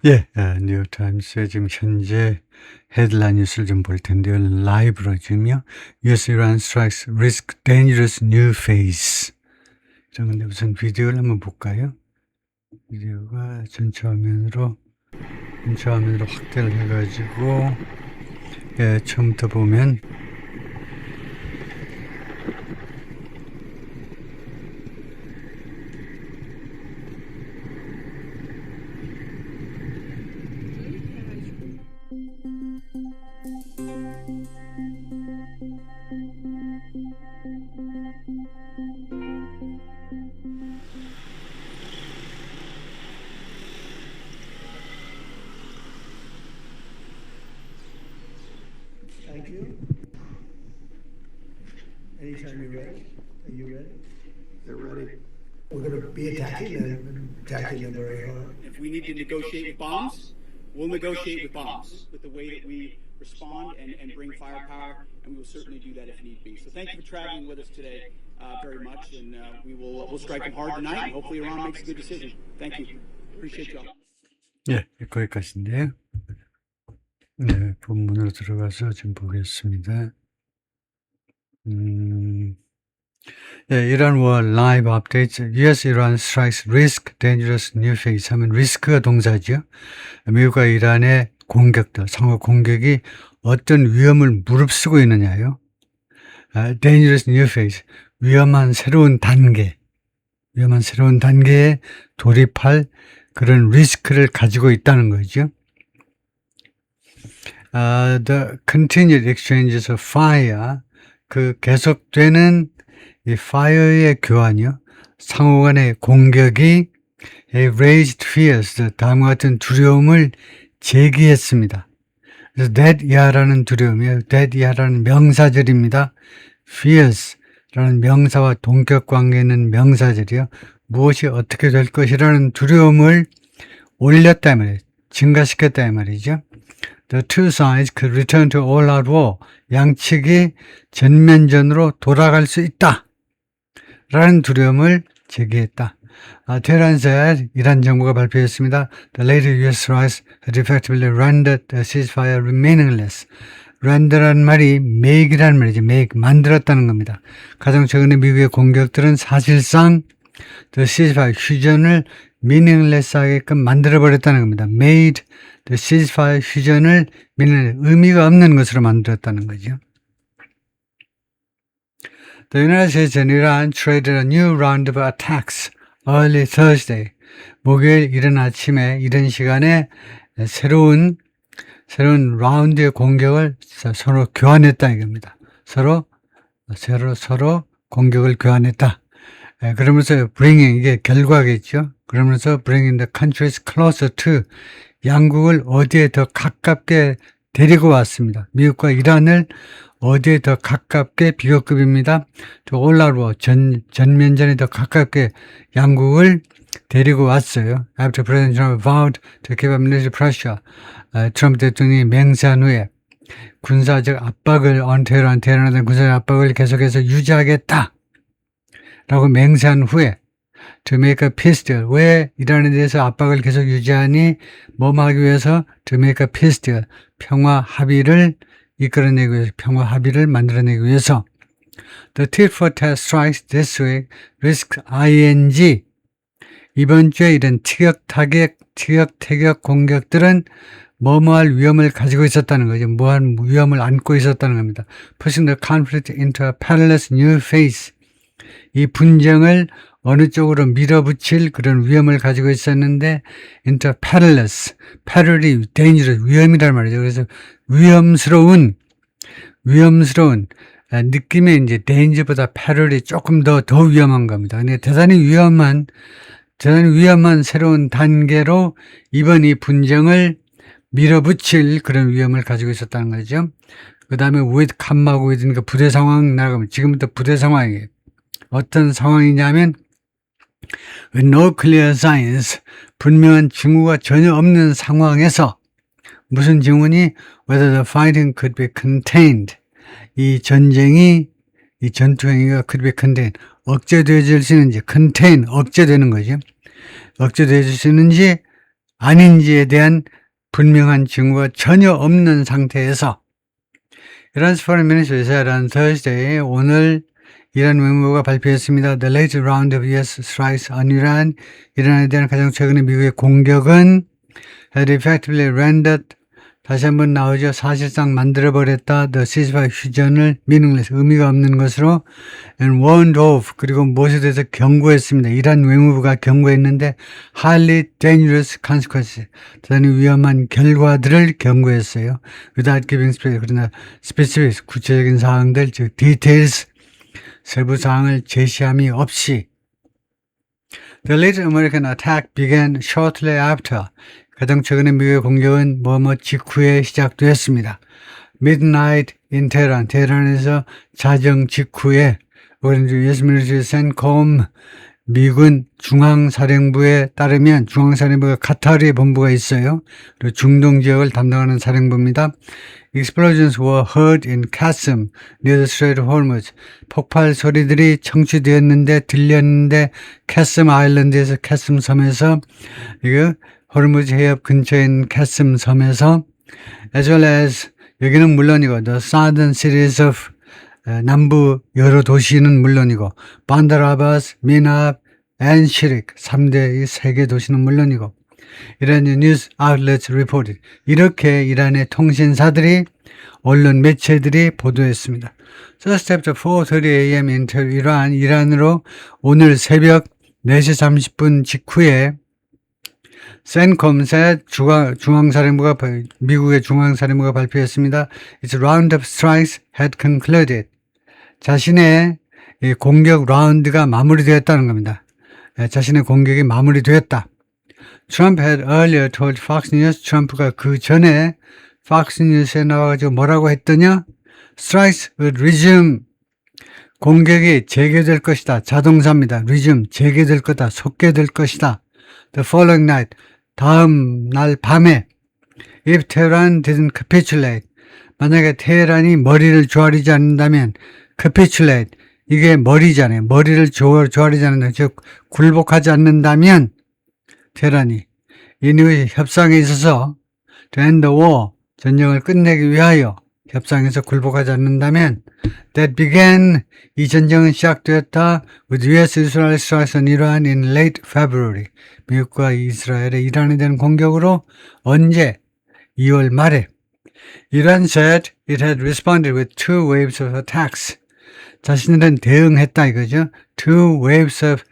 예, 뉴욕타임스의 지금 현재 헤드라인 뉴스를 좀 볼 텐데요. 라이브로 지금요. US Iran strikes risk dangerous new phase. 이런 건데 우선 비디오를 한번 볼까요? 비디오가 전체 화면으로 확대를 해가지고 예, 처음부터 보면 Thank you. Anytime you're ready. Are you ready? They're ready. We're going to be attacking them very hard. If we need to negotiate with bombs, we'll negotiate with bombs, with the way that we respond and bring firepower, and we will certainly do that if need be. So thank you for traveling with us today very much, and we'll strike them hard tonight, and hopefully Iran makes a good decision. Thank you. Appreciate y'all. 예, 거기까지인데요. 네, 본문으로 들어가서 좀 보겠습니다. 예, 이란 워 라이브 업데이트. US Iran strikes risk dangerous new phase 하면 리스크가 동사죠. 미국과 이란의 공격들, 상호 공격이 어떤 위험을 무릅쓰고 있느냐요. dangerous new phase, 위험한 새로운 단계에 돌입할 그런 리스크를 가지고 있다는 거죠. The continued exchanges of fire, 그 계속되는 이 fire의 교환이요. 상호 간의 공격이 raised fears, 다음과 같은 두려움을 제기했습니다. 그래서 that 야라는 두려움이에요. that 야라는 명사절입니다. fears라는 명사와 동격 관계 있는 명사절이요. 무엇이 어떻게 될 것이라는 두려움을 올렸다 말이에요. 증가시켰다 말이죠. The two sides could return to all-out war. 양측이 전면전으로 돌아갈 수 있다. 라는 두려움을 제기했다. 테헤란 said, 이란 정부가 발표했습니다. The later US strikes had effectively rendered the ceasefire meaningless. render라는 말이 make이라는 말이죠. make, 만들었다는 겁니다. 가장 최근에 미국의 공격들은 사실상 the ceasefire, 휴전을 meaningless 하게끔 만들어버렸다는 겁니다. made the ceasefire, 휴전을 의미가 없는 것으로 만들었다는 거죠. The United States and Iran traded a new round of attacks early Thursday. 목요일 이른 아침에 이른 시간에 새로운 라운드의 공격을 서로 교환했다 이겁니다. 서로 공격을 교환했다. 그러면서 bringing, 이게 결과겠죠. 그러면서 bringing the countries closer to, 양국을 어디에 더 가깝게 데리고 왔습니다. 미국과 이란을 어디에 더 가깝게 비교급입니다. 올라로 전면전에 더 가깝게 양국을 데리고 왔어요. After President Trump vowed to keep up military pressure, 트럼프 대통령이 맹세한 후에 군사적 압박을 테헤란에 대한 군사적 압박을 계속해서 유지하겠다 라고 맹세한 후에 to make a peace deal. 왜 이란에 대해서 압박을 계속 유지하니? 뭐하기 위해서? to make a peace deal. 평화 합의를 이끌어내기 위해서, 평화 합의를 만들어내기 위해서. The tit for tat strikes this week risk ing. 이번 주에 이런 티격태격 공격들은 뭐뭐할 위험을 가지고 있었다는 거죠. 뭐한 위험을 안고 있었다는 겁니다. Pushing the conflict into a perilous new phase. 이 분쟁을 어느 쪽으로 밀어붙일 그런 위험을 가지고 있었는데 into perilous, peril이 dangerous, 위험이란 말이죠. 그래서 위험스러운 느낌의 이제 danger보다 peril이 조금 더 위험한 겁니다. 근데 대단히 위험한 새로운 단계로 이번 이 분쟁을 밀어붙일 그런 위험을 가지고 있었다는 거죠. 그 다음에 with 컴하고 with니까 부대 상황 나가면 지금부터 부대 상황이에요. 어떤 상황이냐면 with no clear signs, 분명한 징후가 전혀 없는 상황에서 무슨 징후니? whether the fighting could be contained. 이 전투행위가 could be contained. 억제되어질 수 있는지, contain, 억제되는 거죠. 억제되어질 수 있는지 아닌지에 대한 분명한 증거가 전혀 없는 상태에서 Iran's Foreign Ministry said on Thursday, 오늘 이란 외무부가 발표했습니다. The latest round of U.S. strikes on Iran, 이란에 대한 가장 최근의 미국의 공격은 had effectively rendered, 다시 한번 나오죠. 사실상 만들어버렸다. The ceasefire 휴전을 meaningless, 의미가 없는 것으로 and warned of, 그리고 무엇에 대해서 경고했습니다. 이란 외무부가 경고했는데 highly dangerous consequences, 대단히 위험한 결과들을 경고했어요. Without giving specifics, 그러나 specifics, 구체적인 사항들, 즉 details, 세부 사항을 제시함이 없이 The latest American attack began shortly after, 가장 최근의 미국의 공격은 뭐뭐 직후에 시작되었습니다. Midnight in Tehran, 테헤란에서 자정 직후에 US Military CENTCOM 미군 중앙사령부에 따르면 중앙사령부가 카타르에 본부가 있어요. 그리고 중동 지역을 담당하는 사령부입니다. Explosions were heard in Qasem near the Strait of Hormuz. 폭발 소리들이 청취되었는데 들렸는데 캐슴 아일랜드에서 캐슴 섬에서 이거 호르무즈 해협 근처에 있는 캐슴 섬에서 as well as 여기는 물론이고 the southern cities of 남부 여러 도시는 물론이고 반달 아바스, 미납, 앤 시릭 3대 이 3개 도시는 물론이고 이란의 뉴스 아웃렛 리포트 이렇게 이란의 통신사들이 언론 매체들이 보도했습니다. Just after 4:30 a.m. in Iran, 이란으로 오늘 새벽 4시 30분 직후에 CENTCOM 중앙사령부가 미국의 중앙사령부가 발표했습니다. Its round of strikes had concluded. 자신의 공격 라운드가 마무리되었다는 겁니다. 자신의 공격이 마무리되었다. Trump had earlier told Fox News, 트럼프가 그 전에 Fox News에 나와가지고 뭐라고 했더냐? Strikes would resume. 공격이 재개될 것이다. 자동사입니다. resume, 재개될 거다. 속개될 것이다. The following night, 다음 날 밤에 if Tehran didn't capitulate, 만약에 테헤란이 머리를 조아리지 않는다면 capitulate, 이게 머리잖아요. 머리를 조아리지 않는다. 즉 굴복하지 않는다면 테헤란이 이후에 협상에 있어서 to end the war, 전쟁을 끝내기 위하여 협상에서 굴복하지 않는다면 that began, 이 전쟁은 시작되었다 with US Israel strikes on Iran in late February. 미국과 이스라엘의 이란에 대한 공격으로 언제? 2월 말에. Iran said it had responded with 2 waves of attacks. 자신들은 대응했다 이거죠. 2 waves of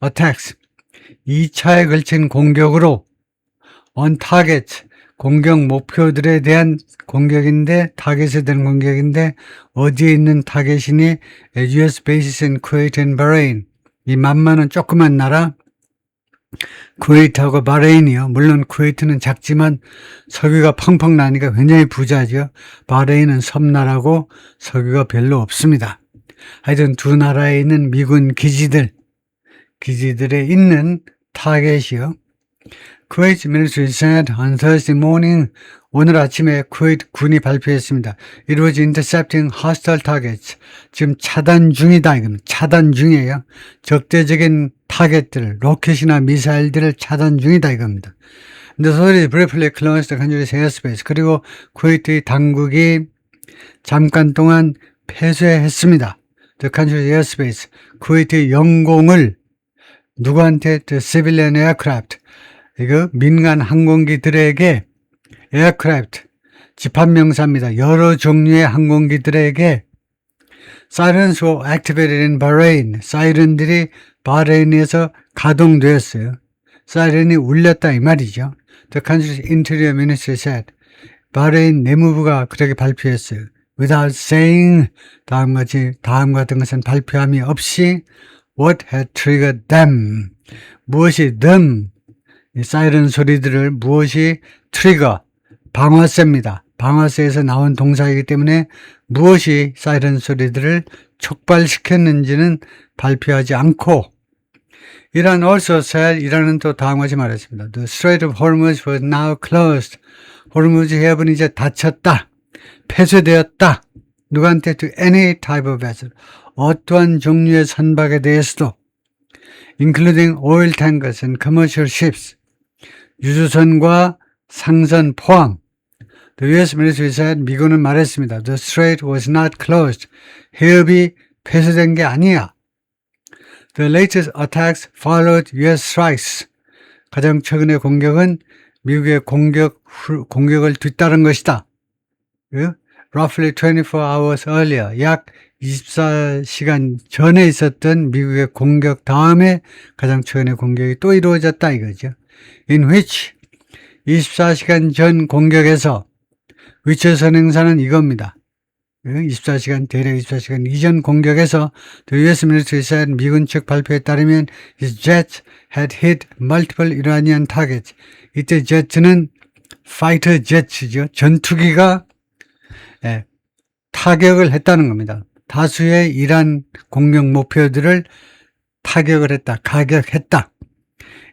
attacks. 2차에 걸친 공격으로 on target, 공격 목표들에 대한 공격인데 타겟에 대한 공격인데 어디에 있는 타겟이니 US bases in Kuwait and Bahrain. 이 만만한 조그만 나라 쿠웨이트하고 바레인이요. 물론 쿠웨이트는 작지만 석유가 펑펑 나니까 굉장히 부자죠. 바레인은 섬나라고 석유가 별로 없습니다. 하여튼 두 나라에 있는 미군 기지들에 있는 타겟이요. Kuwait military said on Thursday morning, 오늘 아침에 쿠웨이트 군이 발표했습니다. It was intercepting hostile targets. 지금 차단 중이다. 이겁니다. 차단 중이에요. 적대적인 타겟들, 로켓이나 미사일들을 차단 중이다. 이겁니다. The authorities briefly closed the country's airspace. 그리고 쿠웨이트의 당국이 잠깐 동안 폐쇄했습니다. The country's airspace. 쿠웨이트의 영공을 누구한테? The civilian aircraft. 이거 민간 항공기들에게 aircraft, 집합명사입니다. 여러 종류의 항공기들에게 sirens were activated in Bahrain. 사이렌들이 바레인에서 가동되었어요. 사이렌이 울렸다 이 말이죠. The country's interior ministry said. 바레인 내무부가 그렇게 발표했어요. Without saying, 다음 같은 것은 발표함이 없이 what had triggered them. 무엇이 them, 이 사이렌 소리들을 무엇이 트리거, 방아쇠입니다. 방아쇠에서 나온 동사이기 때문에 무엇이 사이렌 소리들을 촉발시켰는지는 발표하지 않고 이란 also said, 이란은 또 다음과 같이 말했습니다. The Strait of Hormuz was now closed. 호르무즈 해협은 이제 닫혔다. 폐쇄되었다. 누구한테? To any type of vessel. 어떠한 종류의 선박에 대해서도 including oil tankers and commercial ships. 유조선과 상선 포함. The U.S. military said, 미군은 말했습니다. The strait was not closed. 해협이 폐쇄된 게 아니야. The latest attacks followed U.S. strikes. 가장 최근의 공격은 미국의 공격을 뒤따른 것이다. Roughly 24 hours earlier. 약 24시간 전에 있었던 미국의 공격 다음에 가장 최근의 공격이 또 이루어졌다 이거죠. In which 24시간 전 공격에서 위치 선행사는 이겁니다. 24시간, 대략 24시간 이전 공격에서 The U.S. military said, 미군 측 발표에 따르면 his jets had hit multiple Iranian targets. 이때 jet는 fighter jets죠. 전투기가 타격을 했다는 겁니다. 다수의 이란 공격 목표들을 타격을 했다, 가격했다.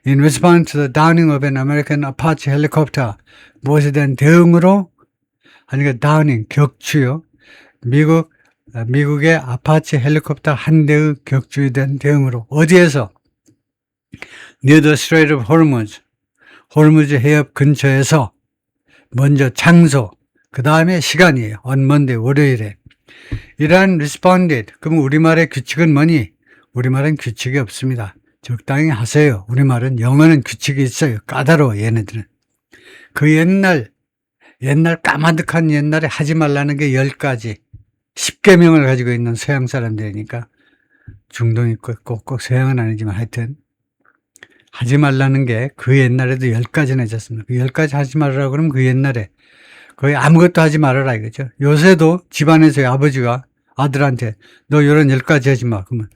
In response to the downing of an American Apache helicopter. 무엇에 대한 대응으로? 아니, downing, 격추요. 미국의 아파치 헬리콥터 한 대의 격추에 대한 대응으로. 어디에서? Near the Strait of Hormuz. 호르무즈 해협 근처에서 먼저 장소, 그 다음에 시간이에요. On Monday, 월요일에. 이란 responded. 그럼 우리말의 규칙은 뭐니? 우리말은 규칙이 없습니다. 적당히 하세요. 우리말은, 영어는 규칙이 있어요. 까다로워, 얘네들은. 그 옛날 까마득한 옛날에 하지 말라는 게 10가지. 10계명을 가지고 있는 서양 사람들이니까. 중동 있고 꼭 서양은 아니지만 하여튼. 하지 말라는 게 그 옛날에도 10가지나 있었습니다. 그 10가지 하지 말라고 그러면 그 옛날에 거의 아무것도 하지 말아라 이거죠. 요새도 집안에서 아버지가 아들한테 너 이런 10가지 하지 마. 그러면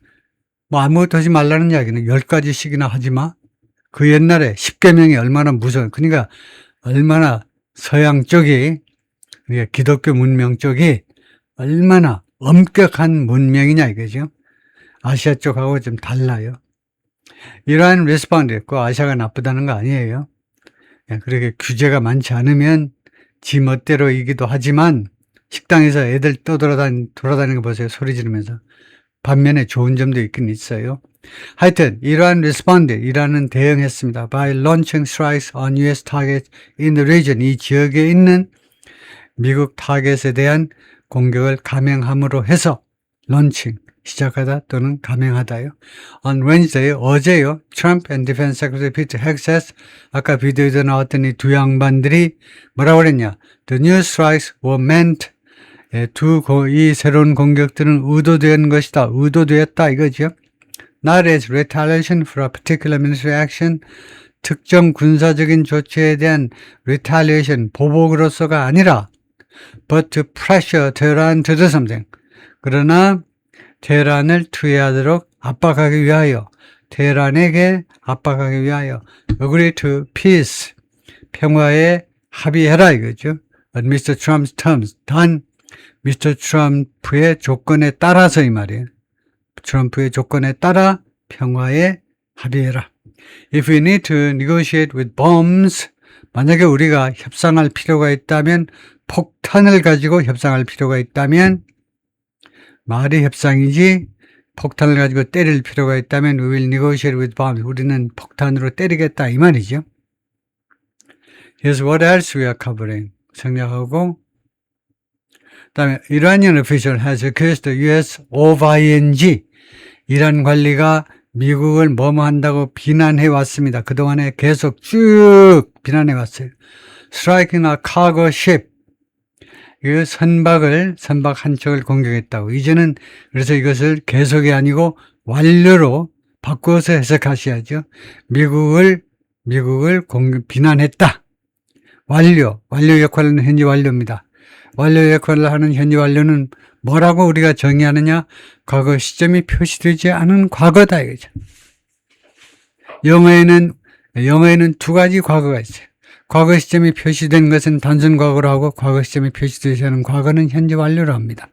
뭐 아무것도 하지 말라는 이야기는 10가지씩이나 하지 마. 그 옛날에 10계명이 얼마나 무서워. 그러니까 얼마나 서양 쪽이, 기독교 문명 쪽이 얼마나 엄격한 문명이냐 이거죠. 아시아 쪽하고 좀 달라요. 이러한 respond, 그 아시아가 나쁘다는 거 아니에요. 그렇게 규제가 많지 않으면 지 멋대로이기도 하지만 식당에서 애들 돌아다니는 거 보세요. 소리 지르면서. 반면에 좋은 점도 있긴 있어요. 하여튼 이러한 respond, 이라는 대응했습니다. By launching strikes on U.S. targets in the region. 이 지역에 있는 미국 타겟에 대한 공격을 감행함으로 해서 launching, 시작하다 또는 감행하다요. On Wednesday, 어제요. Trump and Defense Secretary Pete Hegseth, 아까 비디오에도 나왔던 이 두 양반들이 뭐라고 그랬냐. The new strikes were meant, 이 새로운 공격들은 의도된 것이다. 의도되었다 이거죠. Not as retaliation for a particular military action, 특정 군사적인 조치에 대한 retaliation, 보복으로서가 아니라 but to pressure Tehran to do something. 그러나 테헤란을 투여하도록 압박하기 위하여, 테헤란에게 압박하기 위하여 agree to peace, 평화에 합의해라 이거죠. On Mr. Trump's terms, 단 Mr. 트럼프의 조건에 따라서 이 말이에요. 트럼프의 조건에 따라 평화에 합의해라. If we need to negotiate with bombs, 만약에 우리가 협상할 필요가 있다면, 폭탄을 가지고 협상할 필요가 있다면, 말이 협상이지 폭탄을 가지고 때릴 필요가 있다면 we will negotiate with bombs. 우리는 폭탄으로 때리겠다 이 말이죠. Here's what else we are covering. 생략하고 그다음에 Iranian official has accused the U.S. of ING. 이란 관리가 미국을 뭐뭐 한다고 비난해 왔습니다. 그동안에 계속 쭉 비난해 왔어요. Striking a cargo ship. 그 선박 한 척을 공격했다고. 이제는 그래서 이것을 계속이 아니고 완료로 바꿔서 해석하셔야죠. 미국을 비난했다. 완료 역할은 현재 완료입니다. 완료 역할을 하는 현재 완료는 뭐라고 우리가 정의하느냐? 과거 시점이 표시되지 않은 과거다 이거죠. 영어에는 두 가지 과거가 있어요. 과거 시점이 표시된 것은 단순 과거로 하고 과거 시점이 표시되지 않은 과거는 현재 완료로 합니다.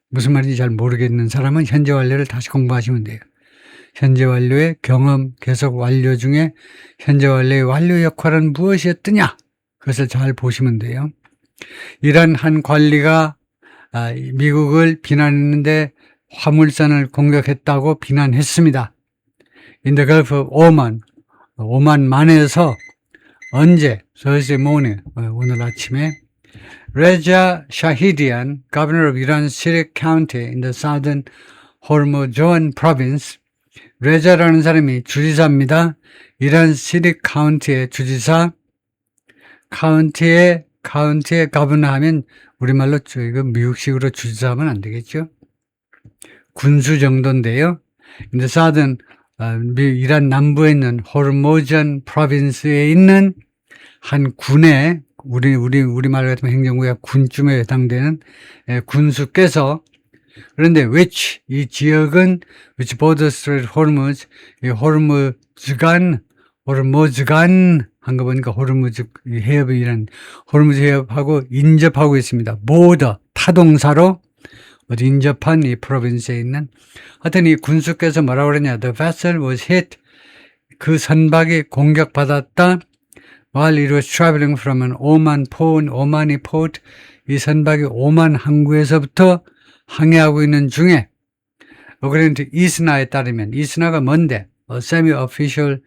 무슨 말인지 잘 모르겠는 사람은 현재 완료를 다시 공부하시면 돼요. 현재 완료의 경험, 계속 완료 중에 현재 완료의 완료 역할은 무엇이었더냐? 그것을 잘 보시면 돼요. 이란 한 관리가 미국을 비난했는데 화물선을 공격했다고 비난했습니다. In the Gulf of Oman, 오만 만에서 언제? Thursday morning, 오늘 아침에 Reza Shahidian, governor of Iran's Sirik County in the southern Hormozgan province. 레자라는 사람이 주지사입니다. 이란 시릭 카운티의 주지사. 카운티의 가버너 하면 우리말로 이거 미국식으로 주지사 하면 안 되겠죠. 군수 정도인데요. 근데 사든 이란 남부에 있는 호르모잔 프로빈스에 있는 한 군의 우리말로 같으면 행정구역 군쯤에 해당되는 군수께서 그런데 which 이 지역은 which borders Strait Hormuz 이 호르무즈간 한 거 보니까 호르무즈 해협이란 호르무즈 해협하고 인접하고 있습니다. border 타동사로 어디 인접한 이 프로빈스에 있는 하여튼 이 군수께서 뭐라고 그러냐 the vessel was hit 그 선박이 공격받았다 while it was traveling from an 오만이 port 이 선박이 오만 항구에서부터 항해하고 있는 중에 according to 이스나에 따르면 이스나가 뭔데? semi-official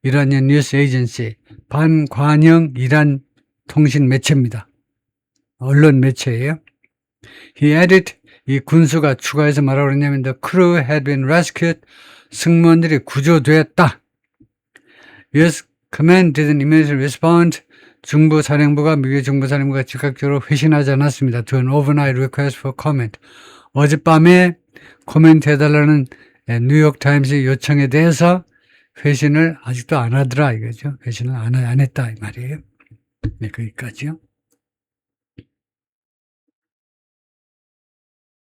Iranian news agency 반관영 이란 통신 매체입니다. 언론 매체예요. He added 이 군수가 추가해서 뭐라고 그러냐면 the crew had been rescued 승무원들이 구조되었다. US command didn't immediately respond. 미국의 중부사령부가 즉각적으로 회신하지 않았습니다. To an overnight request for comment. 어젯밤에 코멘트 해달라는 뉴욕타임스 요청에 대해서 회신을 아직도 안 하더라 이거죠. 회신을 안 했다 이 말이에요. 네, 거기까지요.